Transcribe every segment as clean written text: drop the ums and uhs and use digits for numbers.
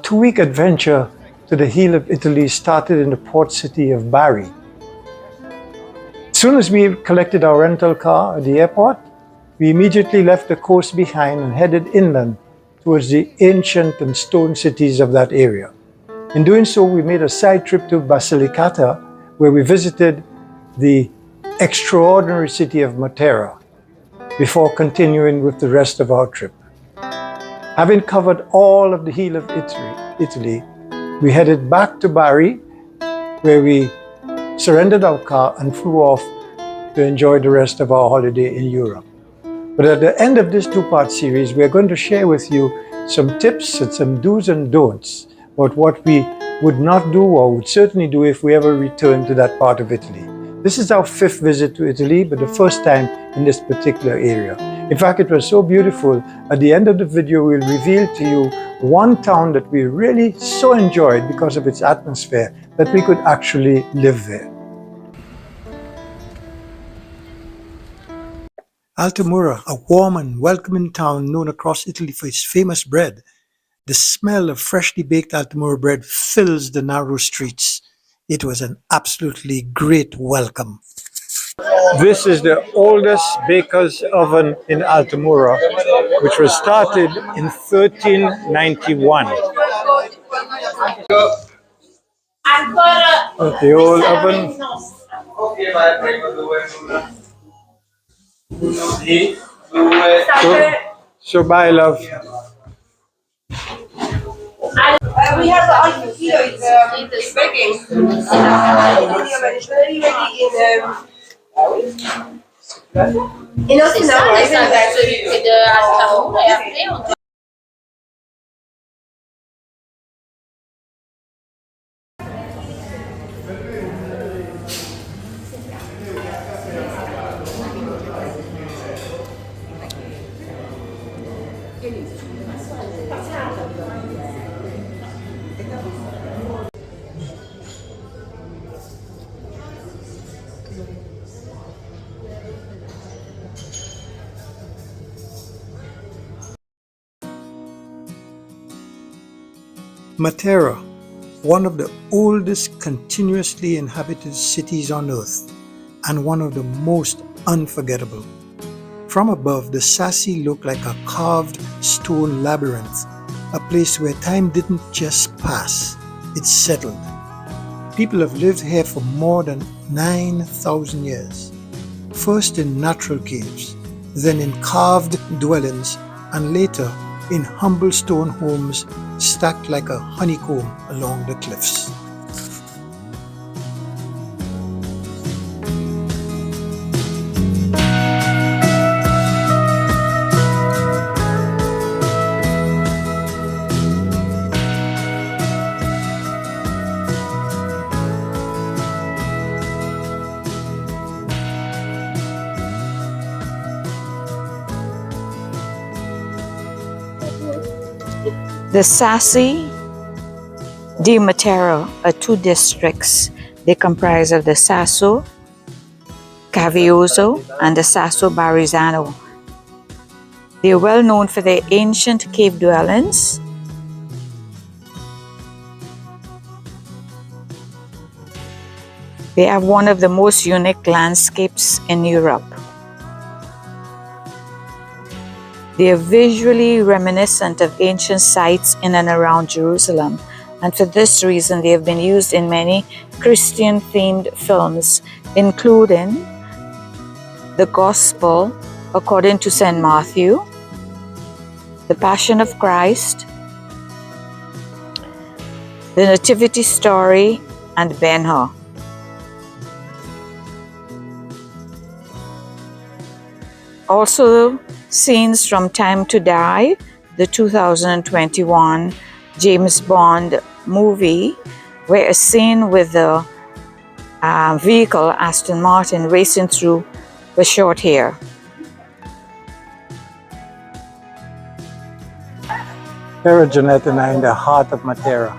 2-week adventure to the heel of Italy started in the port city of Bari. As soon as we collected our rental car at the airport, we immediately left the coast behind and headed inland towards the ancient and stone cities of that area. In doing so, we made a side trip to Bacilicata, where we visited the extraordinary city of Matera before continuing with the rest of our trip. Having covered all of the heel of Italy, we headed back to Bari, where we surrendered our car and flew off to enjoy the rest of our holiday in Europe. But at the end of this two-part series, we are going to share with you some tips and some do's and don'ts about what we would not do or would certainly do if we ever return to that part of Italy. This is our 5th visit to Italy, but the first time in this particular area. In fact, it was so beautiful. At the end of the video, we'll reveal to you one town that we really so enjoyed because of its atmosphere that we could actually live there. Altamura, a warm and welcoming town known across Italy for its famous bread. The smell of freshly baked Altamura bread fills the narrow streets. It was an absolutely great welcome. This is the oldest baker's oven in Altamura, which was started in 1391. The old oven. So bye, love. We have the unforgettable. It's baking. It's very ready in Altamura. Matera, one of the oldest continuously inhabited cities on earth and one of the most unforgettable. From above, the Sassi looked like a carved stone labyrinth, a place where time didn't just pass, it settled. People have lived here for more than 9,000 years, first in natural caves, then in carved dwellings, and later in humble stone homes stacked like a honeycomb along the cliffs. The Sassi di Matera are 2 districts. They comprise of the Sasso Cavioso and the Sasso Barizano. They are well known for their ancient cave dwellings, they have one of the most unique landscapes in Europe. They are visually reminiscent of ancient sites in and around Jerusalem, and for this reason they have been used in many Christian-themed films, including The Gospel according to St. Matthew, The Passion of Christ, The Nativity Story, and Ben-Hur. Also, scenes from Time to Die, the 2021 James Bond movie, where a scene with the vehicle Aston Martin racing through was shot here. Here are Jeanette and I in the heart of Matera.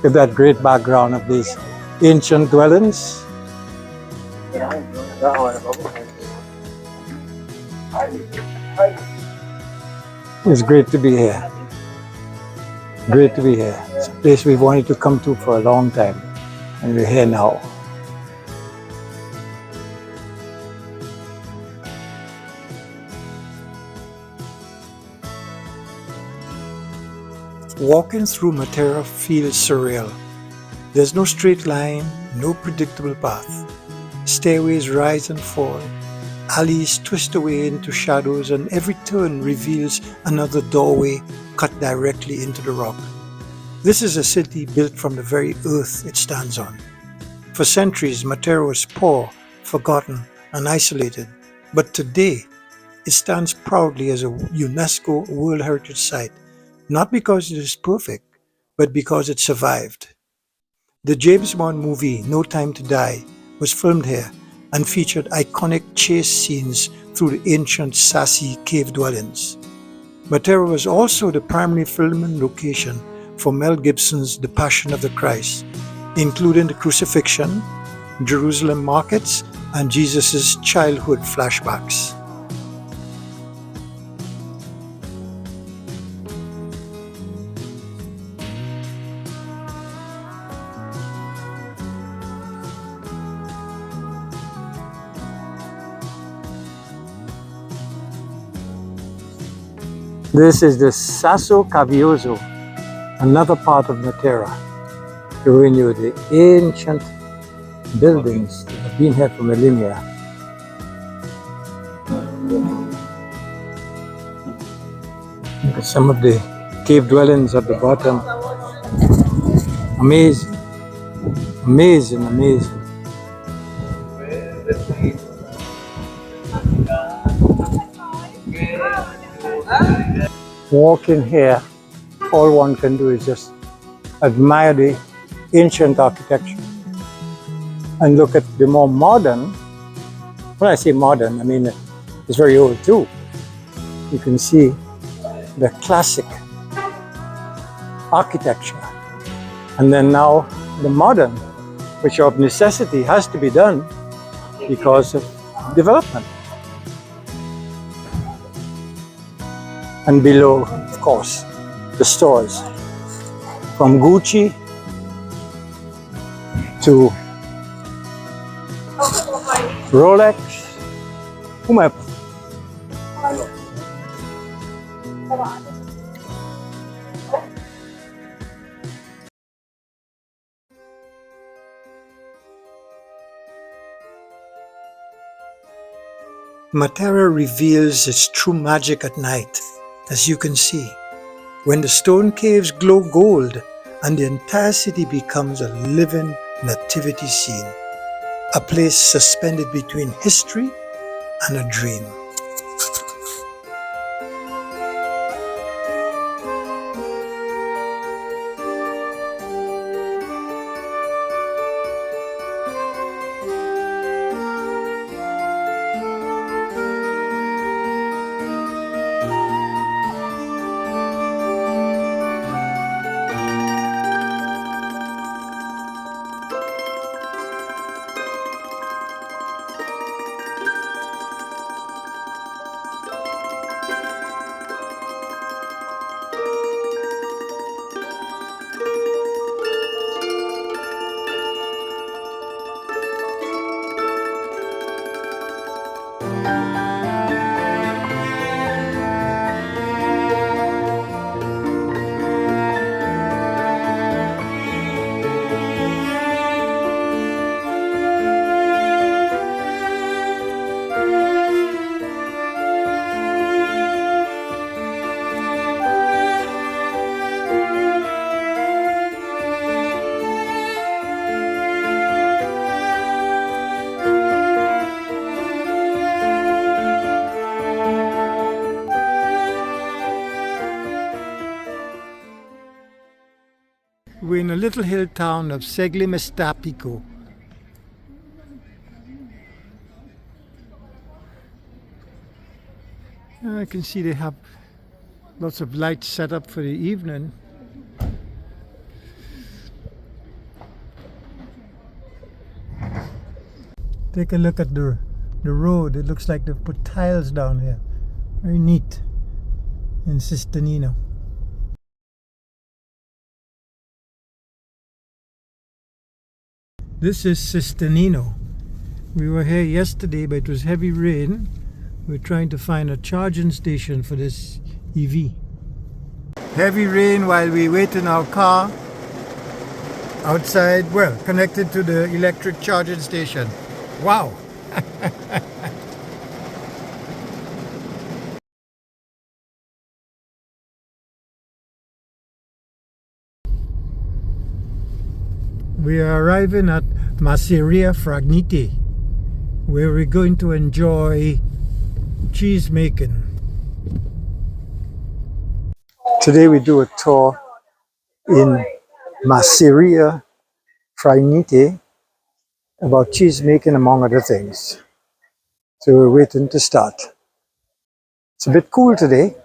With that great background of these ancient dwellings. It's great to be here. Great to be here. It's a place we've wanted to come to for a long time, and we're here now. Walking through Matera feels surreal. There's no straight line, no predictable path. Stairways rise and fall. Alleys twist away into shadows, and every turn reveals another doorway cut directly into the rock. This is a city built from the very earth it stands on. For centuries, Matera was poor, forgotten, and isolated. But today, it stands proudly as a UNESCO World Heritage Site, not because it is perfect, but because it survived. The James Bond movie No Time to Die was filmed here and featured iconic chase scenes through the ancient Sassi cave dwellings. Matera was also the primary filming location for Mel Gibson's The Passion of the Christ, including the crucifixion, Jerusalem markets, and Jesus' childhood flashbacks. This is the Sasso Cavioso, another part of Matera, showing you the ancient buildings that have been here for millennia. Look at some of the cave dwellings at the bottom. Amazing, amazing, amazing. Walking here, all one can do is just admire the ancient architecture and look at the more modern. When I say modern, I mean it's very old too. You can see the classic architecture, and then now the modern, which of necessity has to be done because of development. And below, of course, the stores, from Gucci to Rolex. Whomever. Matera reveals its true magic at night, as you can see, when the stone caves glow gold and the entire city becomes a living nativity scene, a place suspended between history and a dream. We're in a little hill town of Seglimestapico. I can see they have lots of lights set up for the evening. Take a look at the road. It looks like they've put tiles down here. Very neat in Sistanino. This is Sistanino. We were here yesterday, but it was heavy rain. We're trying to find a charging station for this EV. Heavy rain while we wait in our car outside, well, connected to the electric charging station. Wow! We are arriving at Masseria Fragnite, where we're going to enjoy cheese making. Today we do a tour in Masseria Fragnite about cheese making, among other things. So we're waiting to start. It's a bit cool today,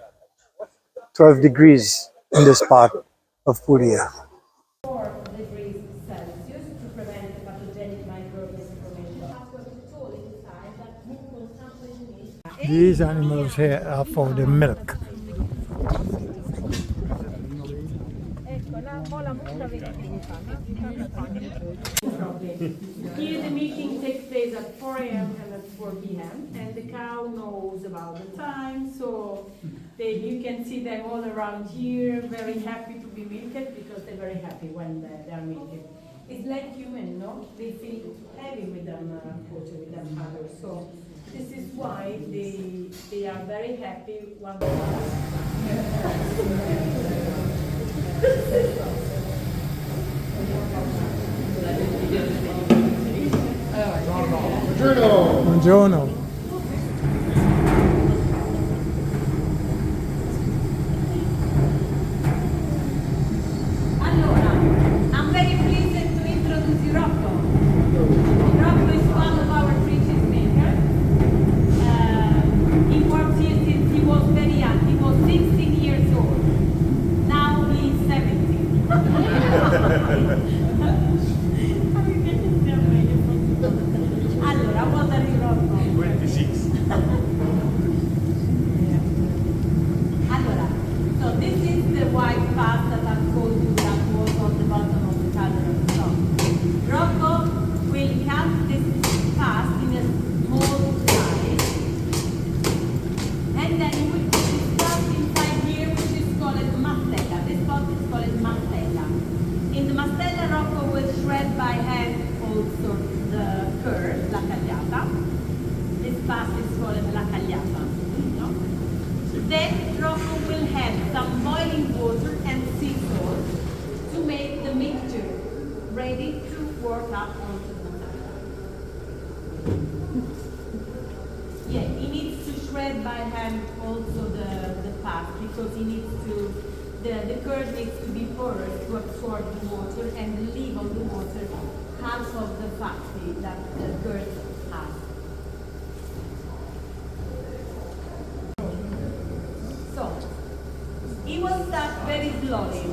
12 degrees in this part of Puglia. Degrees Celsius to prevent pathogenic microbial formation. These animals here are for the milk. Here the meeting takes place at 4 a.m. and at 4 p.m. and the cow knows about the time, so you can see them all around here, very happy to be milked because they're very happy when they're milked. It's like human, no? They feel heavy with them, with them others. So this is why they are very happy when Buongiorno. Allora, I'm very pleased to introduce you Rocco. Rocco is one of our free cheese makers. He works here since he was very young. He was 16 years old. Now he's 70. Allora, what are you Rocco? 26. Allora, so this is the white pasta that I told you that was on the bottom of the color of the top. Rocco will cut this pasta in a small size, and then he will put this stuff inside here, which is called mastella. This pot is called mastella. In the mastella, Rocco will shred by hand also the curd, la cagliata. This pasta is called la cagliata. No? Then Rocco will add some boiling water and sea salt to make the mixture ready to work up onto the masala. Yeah, he needs to shred by hand also the pasta because he needs to, the curd needs to be porous to absorb the water and leave on the water half of the fat that the curd has. So, it will start very slowly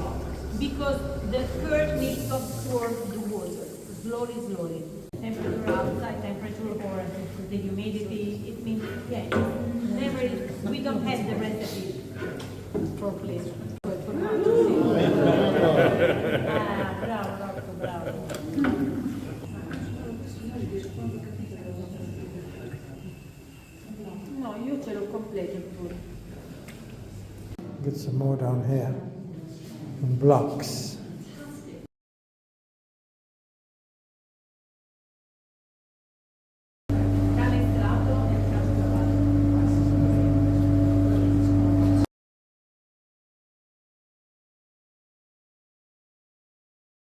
because the curd needs to absorb the water, slowly. Temperature outside, temperature or the humidity, it means, yeah, we don't have the recipe properly. Bravo. No, io ce l'ho completo pure. Get some more down here in blocks.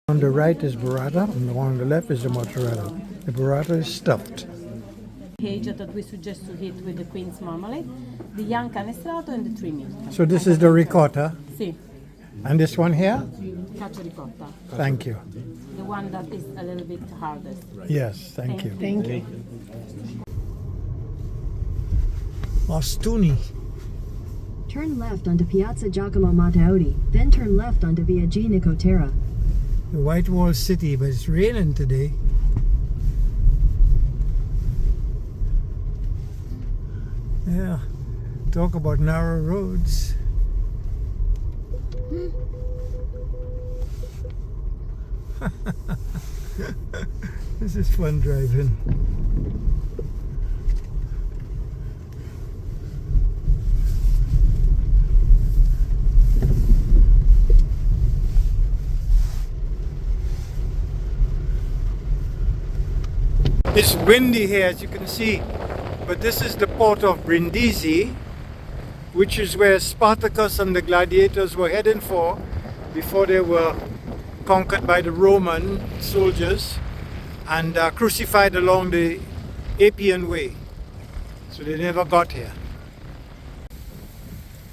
On the right is burrata, and the one on the left is the mozzarella. The burrata is stuffed. Page that we suggest to eat with the queen's marmalade, the young canestrato and the 3 milk. So this is the ricotta, Sì, and this one here? cacio ricotta. Thank you. The one that is a little bit hardest. Yes, thank you. Thank you. Ostuni. Turn left onto Piazza Giacomo Matteotti, then turn left onto Via G. Nicotera. The White Wall City, but it's raining today. Yeah, talk about narrow roads. This is fun driving. It's windy here, as you can see, but this is the port of Brindisi, which is where Spartacus and the gladiators were heading for before they were conquered by the Roman soldiers and crucified along the Appian Way. So they never got here.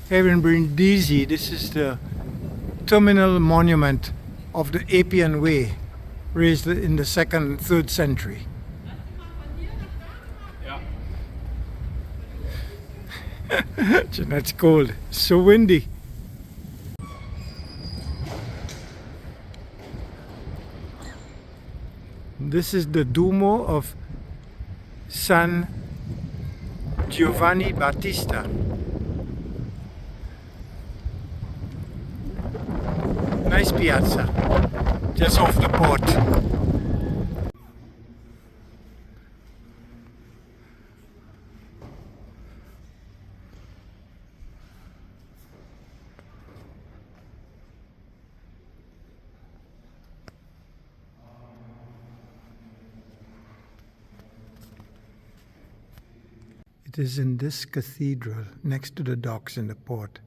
Here in Brindisi, this is the terminal monument of the Appian Way, raised in the 2nd, 3rd century. That's cold. So windy. This is the Duomo of San Giovanni Battista. Nice piazza, just off the port. It is in this cathedral, next to the docks in the port,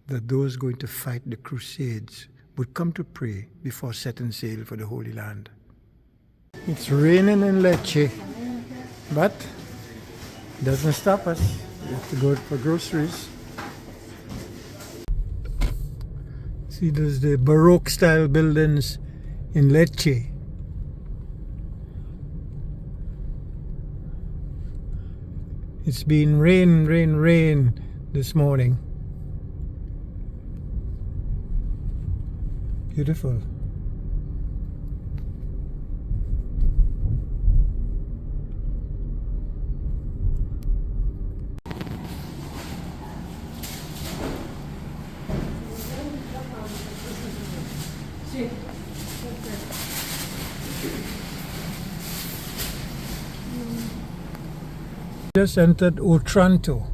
that those going to fight the Crusades would come to pray before setting sail for the Holy Land. It's raining in Lecce, but it doesn't stop us. We have to go for groceries. See, there's the Baroque style buildings in Lecce. It's been rain this morning. Beautiful. Just entered Otranto.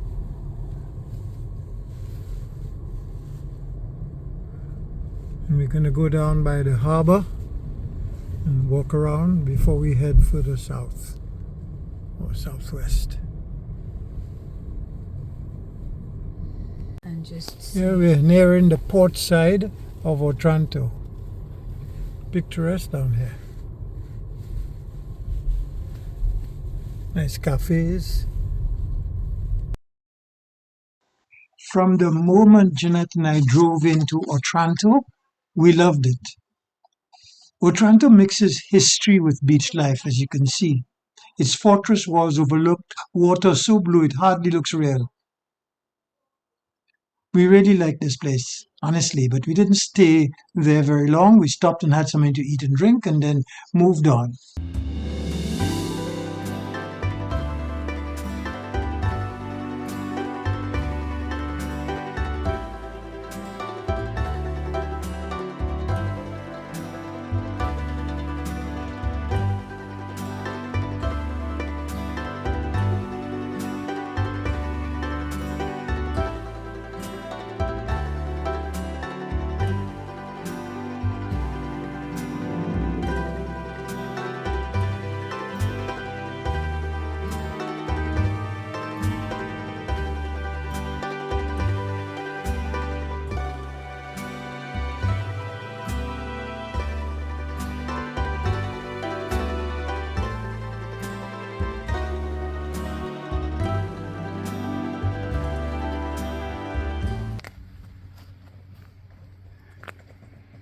And we're going to go down by the harbor and walk around before we head further south or southwest. And just Here we're nearing the port side of Otranto. Picturesque down here. Nice cafes. From the moment Jeanette and I drove into Otranto, we loved it. Otranto mixes history with beach life, as you can see. Its fortress walls overlooked water so blue it hardly looks real. We really like this place, honestly, but we didn't stay there very long. We stopped and had something to eat and drink and then moved on.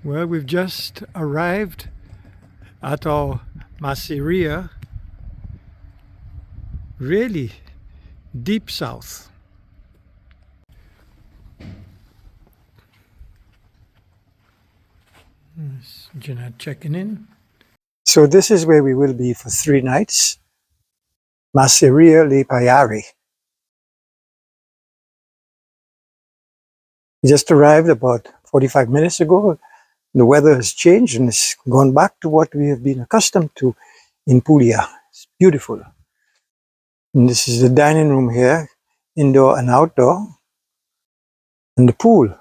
Well, we've just arrived at our masseria, really deep south. Jeanette checking in. So this is where we will be for 3 nights. Masseria Le Paiari. We just arrived about 45 minutes ago. The weather has changed and it's gone back to what we have been accustomed to in Puglia. It's beautiful. And this is the dining room here, indoor and outdoor, and the pool.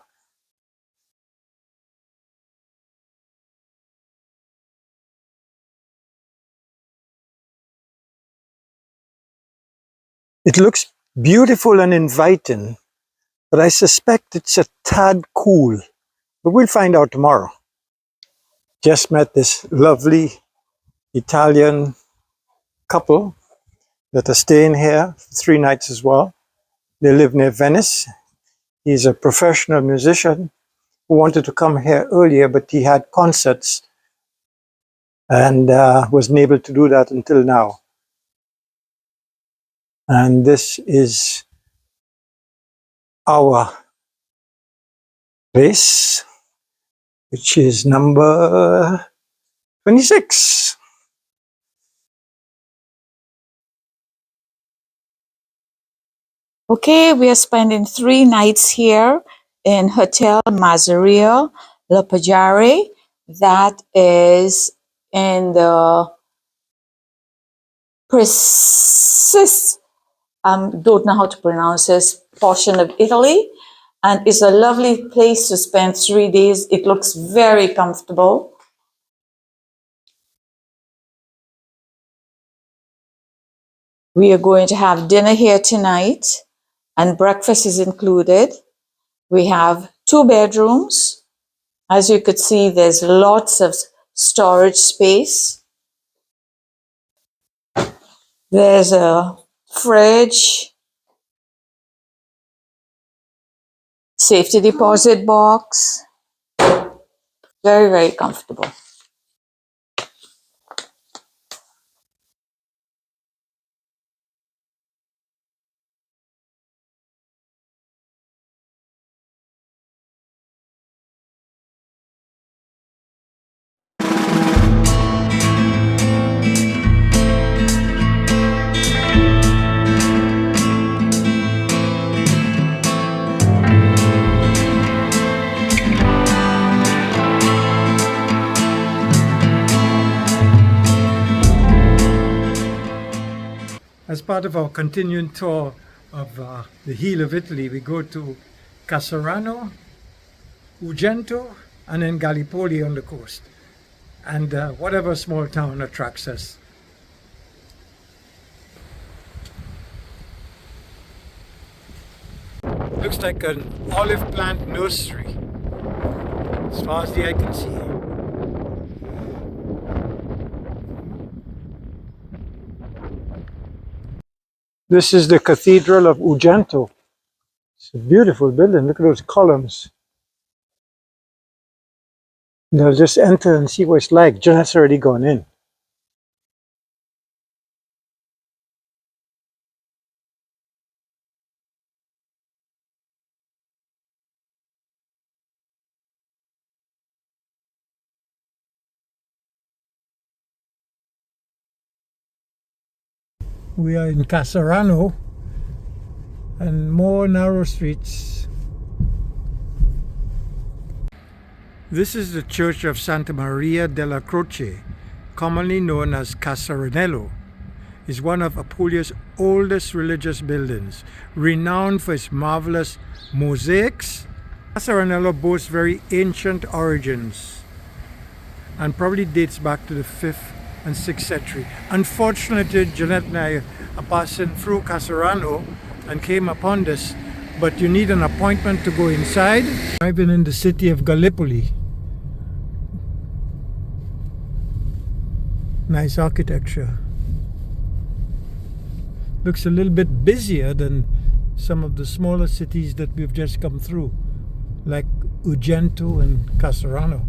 It looks beautiful and inviting, but I suspect it's a tad cool. But we'll find out tomorrow. Just met this lovely Italian couple that are staying here for 3 nights as well. They live near Venice. He's a professional musician who wanted to come here earlier, but he had concerts and wasn't able to do that until now. And this is our place, which is number 26. Okay, we are spending 3 nights here in Hotel Masseria La Paggiare. That is in the don't know how to pronounce this portion of Italy, and it's a lovely place to spend 3 days. It looks very comfortable. We are going to have dinner here tonight, and breakfast is included. We have 2 bedrooms. As you could see, there's lots of storage space. There's a fridge, safety deposit box. Very, very comfortable. As part of our continuing tour of the heel of Italy, we go to Casarano, Ugento, and then Gallipoli on the coast. And whatever small town attracts us. Looks like an olive plant nursery, as far as the eye can see. This is the Cathedral of Ugento. It's a beautiful building. Look at those columns. They'll just enter and see what it's like. Janet's already gone in. We are in Casarano and more narrow streets. This is the Church of Santa Maria della Croce, commonly known as Casaranello. It's one of Apulia's oldest religious buildings, renowned for its marvelous mosaics. Casaranello boasts very ancient origins and probably dates back to the 5th and 6th century. Unfortunately, Jeanette and I are passing through Casarano and came upon this, but you need an appointment to go inside. I've been in the city of Gallipoli. Nice architecture. Looks a little bit busier than some of the smaller cities that we've just come through, like Ugento and Casarano.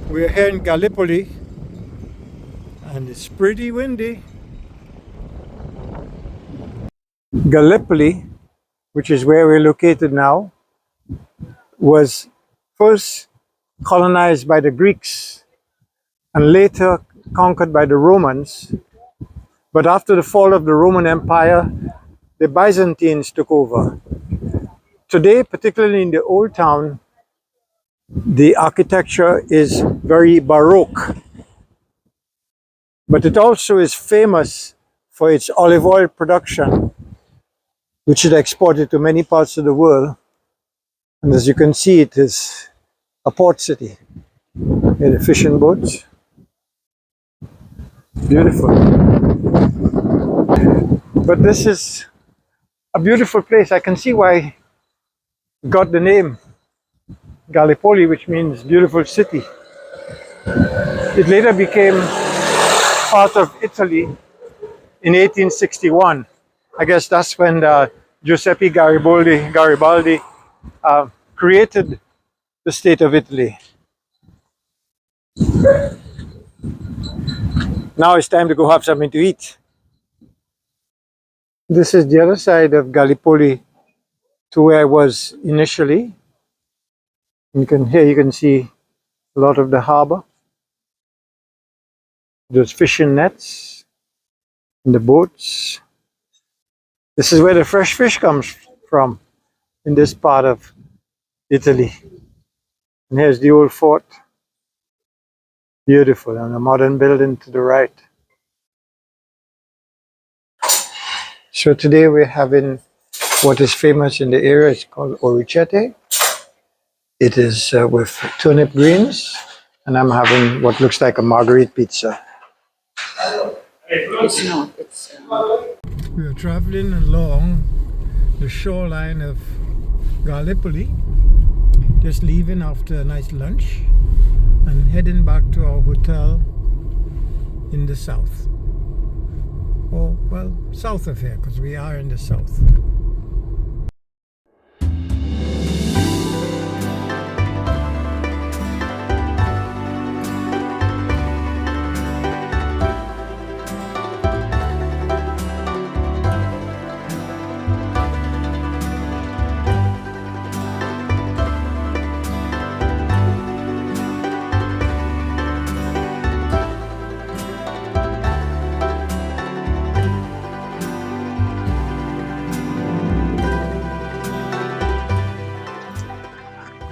We're here in Gallipoli and it's pretty windy. Gallipoli, which is where we're located now, was first colonized by the Greeks and later conquered by the Romans. But after the fall of the Roman Empire, the Byzantines took over. Today, particularly in the old town, The architecture is very Baroque, but it also is famous for its olive oil production, which it exported to many parts of the world. And as you can see, it is a port city. Here the fishing boats. Beautiful. But this is a beautiful place. I can see why it got the name Gallipoli, which means beautiful city. It later became part of Italy in 1861. I guess that's when Giuseppe Garibaldi created the state of Italy. Now it's time to go have something to eat. This is the other side of Gallipoli to where I was initially. Here you can see a lot of the harbor. Those fishing nets and the boats. This is where the fresh fish comes from in this part of Italy. And here's the old fort. Beautiful, and a modern building to the right. So today we're having what is famous in the area. It's called orecchiette. It is with turnip greens, and I'm having what looks like a margherita pizza. It's not. It's. We are traveling along the shoreline of Gallipoli, just leaving after a nice lunch and heading back to our hotel in the south. Or, well, south of here, because we are in the south.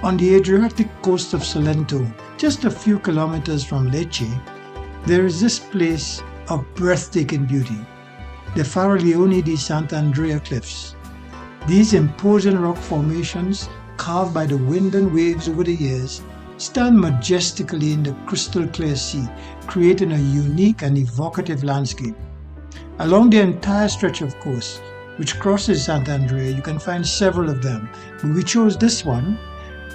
On the Adriatic coast of Salento, just a few kilometers from Lecce, there is this place of breathtaking beauty, the Faraglioni di Sant'Andrea Cliffs. These imposing rock formations, carved by the wind and waves over the years, stand majestically in the crystal clear sea, creating a unique and evocative landscape. Along the entire stretch of coast, which crosses Sant'Andrea, you can find several of them, but we chose this one,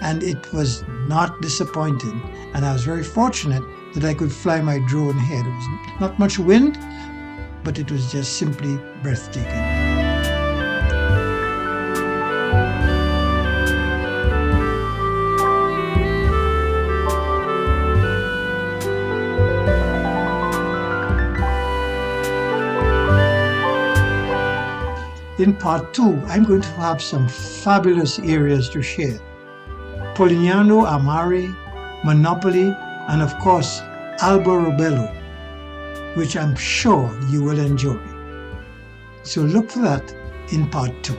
and it was not disappointing, and I was very fortunate that I could fly my drone here. There was not much wind, but it was just simply breathtaking. In part 2, I'm going to have some fabulous areas to share. Polignano a Mare, Monopoly, and of course, Albo Robello, which I'm sure you will enjoy. So look for that in part 2.